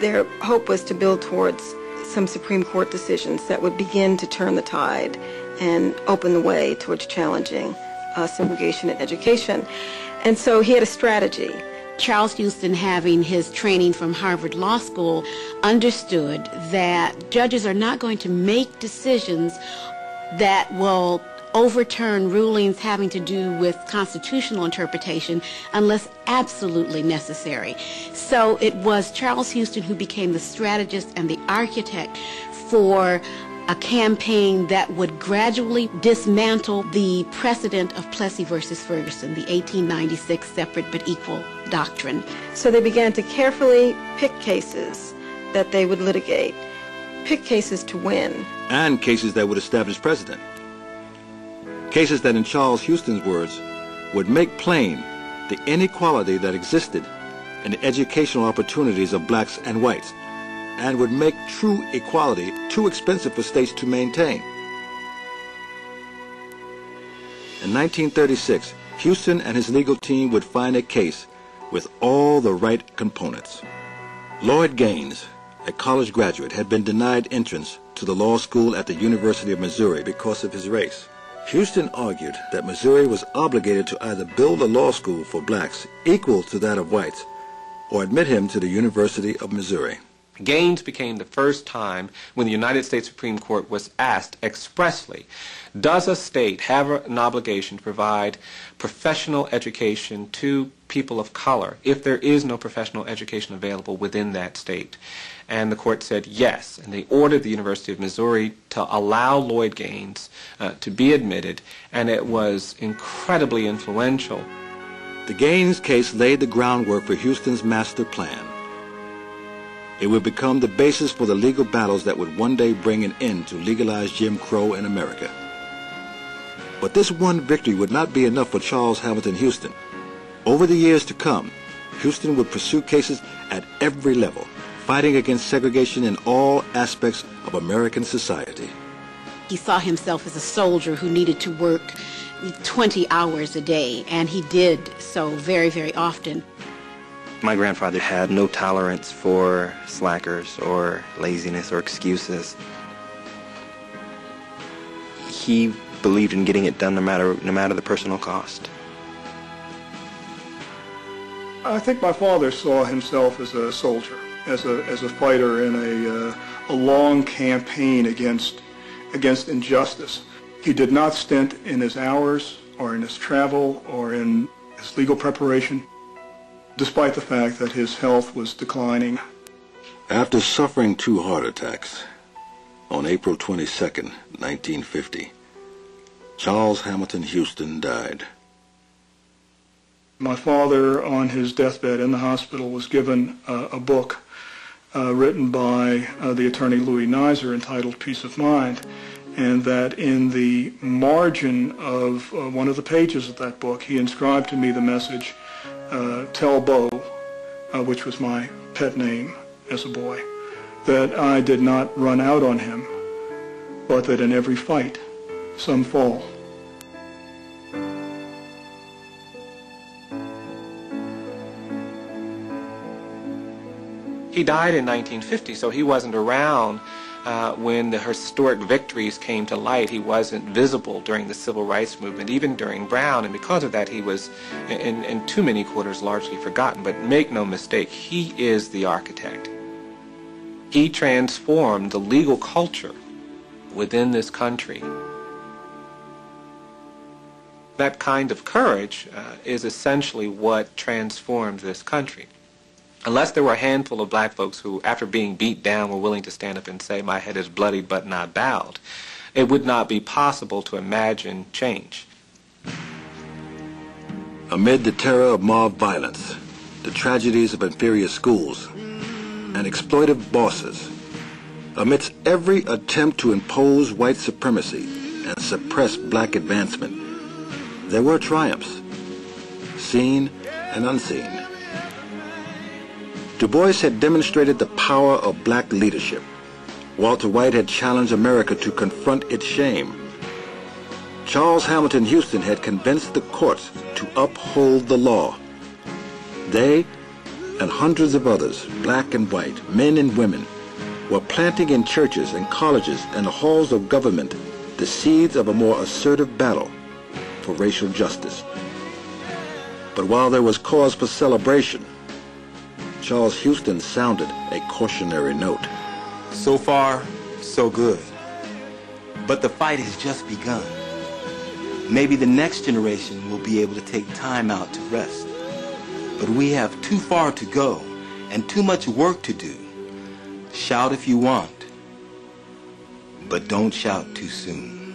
Their hope was to build towards some Supreme Court decisions that would begin to turn the tide and open the way towards challenging segregation in education. And so he had a strategy. Charles Houston, having his training from Harvard Law School, understood that judges are not going to make decisions that will overturn rulings having to do with constitutional interpretation unless absolutely necessary. So it was Charles Houston who became the strategist and the architect for a campaign that would gradually dismantle the precedent of Plessy versus Ferguson, the 1896 separate but equal doctrine. So they began to carefully pick cases that they would litigate, pick cases to win. And cases that would establish precedent. Cases that, in Charles Houston's words, would make plain the inequality that existed in the educational opportunities of blacks and whites, and would make true equality too expensive for states to maintain. In 1936, Houston and his legal team would find a case with all the right components. Lloyd Gaines, a college graduate, had been denied entrance to the law school at the University of Missouri because of his race. Houston argued that Missouri was obligated to either build a law school for blacks equal to that of whites or admit him to the University of Missouri. Gaines became the first time when the United States Supreme Court was asked expressly, does a state have an obligation to provide professional education to people of color if there is no professional education available within that state? And the court said yes, and they ordered the University of Missouri to allow Lloyd Gaines to be admitted, and it was incredibly influential. The Gaines case laid the groundwork for Houston's master plan. It would become the basis for the legal battles that would one day bring an end to legalized Jim Crow in America. But this one victory would not be enough for Charles Hamilton Houston. Over the years to come, Houston would pursue cases at every level, fighting against segregation in all aspects of American society. He saw himself as a soldier who needed to work 20 hours a day, and he did so very, very often. My grandfather had no tolerance for slackers or laziness or excuses. He believed in getting it done no matter the personal cost. I think my father saw himself as a soldier, as a fighter in a long campaign against injustice. He did not stint in his hours or in his travel or in his legal preparation, despite the fact that his health was declining. After suffering 2 heart attacks on April 22nd, 1950, Charles Hamilton Houston died. My father, on his deathbed in the hospital, was given a book written by the attorney Louis Nizer entitled Peace of Mind, and that in the margin of one of the pages of that book, he inscribed to me the message, tell Bo, which was my pet name as a boy, that I did not run out on him, but that in every fight, some fall. He died in 1950, so he wasn't around when the historic victories came to light. He wasn't visible during the Civil Rights Movement, even during Brown, and because of that he was, in too many quarters, largely forgotten. But make no mistake, he is the architect. He transformed the legal culture within this country. That kind of courage is essentially what transformed this country. Unless there were a handful of black folks who, after being beat down, were willing to stand up and say, my head is bloodied but not bowed, it would not be possible to imagine change. Amid the terror of mob violence, the tragedies of inferior schools, and exploitive bosses, amidst every attempt to impose white supremacy and suppress black advancement, there were triumphs, seen and unseen. Du Bois had demonstrated the power of black leadership. Walter White had challenged America to confront its shame. Charles Hamilton Houston had convinced the courts to uphold the law. They and hundreds of others, black and white, men and women, were planting in churches and colleges and the halls of government the seeds of a more assertive battle for racial justice. But while there was cause for celebration, Charles Houston sounded a cautionary note. So far, so good. But the fight has just begun. Maybe the next generation will be able to take time out to rest. But we have too far to go and too much work to do. Shout if you want, but don't shout too soon.